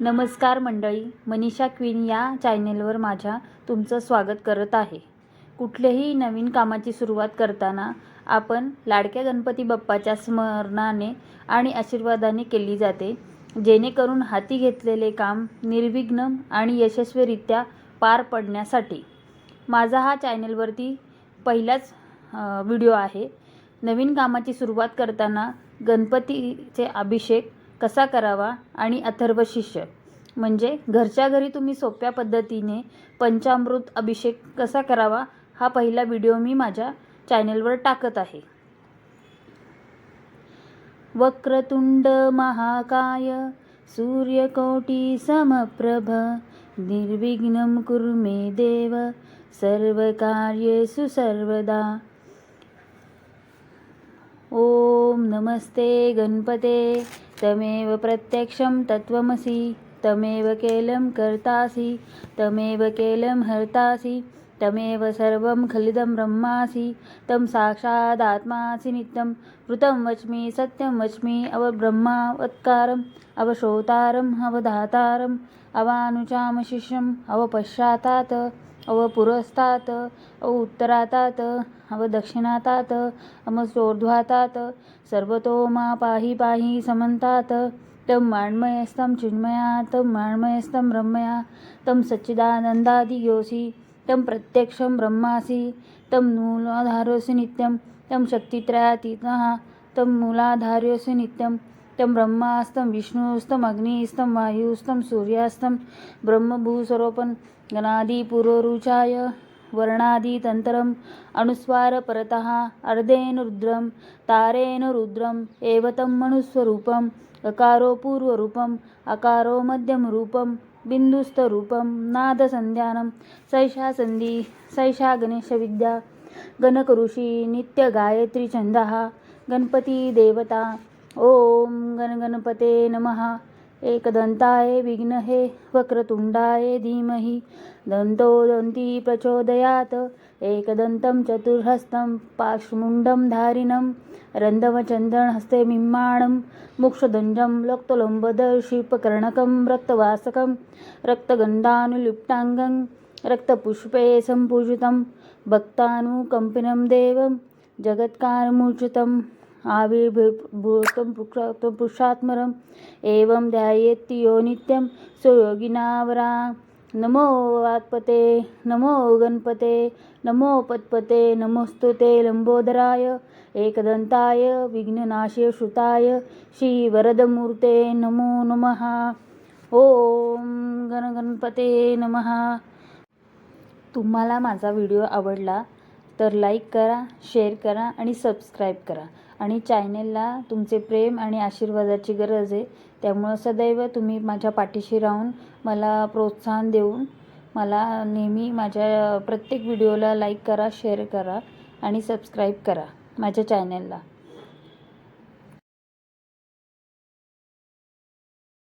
नमस्कार मंडळी, मनीषा क्वीन या चॅनेलवर माझ्या तुमचं स्वागत करत आहे। कुठल्याही नवीन कामाची सुरुवात करताना आपण लाडक्या गणपती बाप्पाच्या स्मरणाने आणि आशीर्वादाने केली जाते, जेणेकरून हाती घेतलेले काम निर्विघ्न आणि यशस्वीरित्या पार पडण्यासाठी। माझा हा चॅनेलवरती पहिलाच व्हिडिओ आहे। नवीन कामाची सुरुवात करताना गणपतीचे अभिषेक कसा करावा आणि अथर्व शिष्य म्हणजे घरच्या घरी तुम्ही सोप्या पद्धतीने पंचामृत अभिषेक कसा करावा हा पहिला व्हिडिओ मी माझ्या चॅनेलवर टाकत आहे। वक्रतुंड महाकाय सूर्यकोटी समप्रभ निर्विघ्नं कुरु मे देव सर्वकार्येषु सर्वदा। ओम नमस्ते गणपते तमेव प्रत्यक्षं तत्त्वमसि तमेव केलं कर्तासि तमेव केलं हर्तासि तमेव सर्वं खलिदं ब्रह्मासि तं साक्षादात्मासि नित्यं वृतं वच्मि सत्यं वच्मि अवब्रह्मावत्कारम् अवशोतारम् अवधातारम् अवानुचामशिष्यम् अवपश्चातात् अवपुरस्तात् अवोत्तरातात् अवदक्षिणातात् अवचोर्ध्वातात् सर्वतो मा पाहि पाहि समन्तात् तं मृण्मयस्तं चिन्मया तं मृण्मयस्तं ब्रह्मया तं सच्चिदानन्दादियोऽसि तं प्रत्यक्षं ब्रह्मासि तं मूलाधारोऽसि नित्यं तं शक्तित्रयातीतः तं मूलाधारोऽसि नित्यं तं ब्रह्मास्तं विष्णुस्तं अग्निस्तं वायुस्तं सूर्यास्तं ब्रह्मभूस्वरूपं गणादिपुरोरुचाय वर्णादितन्तरम् अनुस्वार परतः अर्धेन रुद्रं तारेण रुद्रम् एव तं मनुस्वरूपम् अकारो पूर्वरूपम् अकारो मध्यमरूपं बिन्दुस्थरूपं नादसन्ध्यानं सैषा सन्धि सैषा गणेशविद्या गणकऋषि नित्यगायत्री छन्दः गणपति देवता। ओम गणगणपते नमः। एकदन्ताय विघ्नहे वक्रतुण्डाय धीमहि दन्तो दन्ती प्रचोदयात् एकदन्तं चतुर्हस्तं पाशमुण्डं धारिणं रन्ध्रमचन्द्रहस्ते बिम्बाणं मोक्षदण्डं लक्तलम्बोदरशिल्पकर्णकं रक्तवासकं रक्तगन्धानुलिप्ताङ्गं रक्तपुष्पे सम्पूजितं भक्तानुकम्पिनं देवं जगत्कारमूर्छितम् आविर्भूतं पुरुषात्मरम् एवं ध्यायेत् यो नित्यं सुयोगिनावरा। नमो वात्पते नमो गणपते नमो पद्पते नमोस्तुते लंबोदराय एकदन्ताय विघ्ननाशाय श्रुताय श्रीवरदमूर्ते नमो नमः। ओम गणगणपते नमः। तुम्हाला माझा व्हिडिओ आवडला तर लाईक करा, शेअर करा आणि सबस्क्राईब करा आणि चॅनेलला तुमचे प्रेम आणि आशीर्वादाची गरज आहे, त्यामुळे सदैव तुम्ही माझ्या पाठीशी राहून मला प्रोत्साहन देऊन मला नेहमी माझ्या प्रत्येक व्हिडिओला लाईक करा, शेअर करा आणि सबस्क्राईब करा माझ्या चॅनेलला।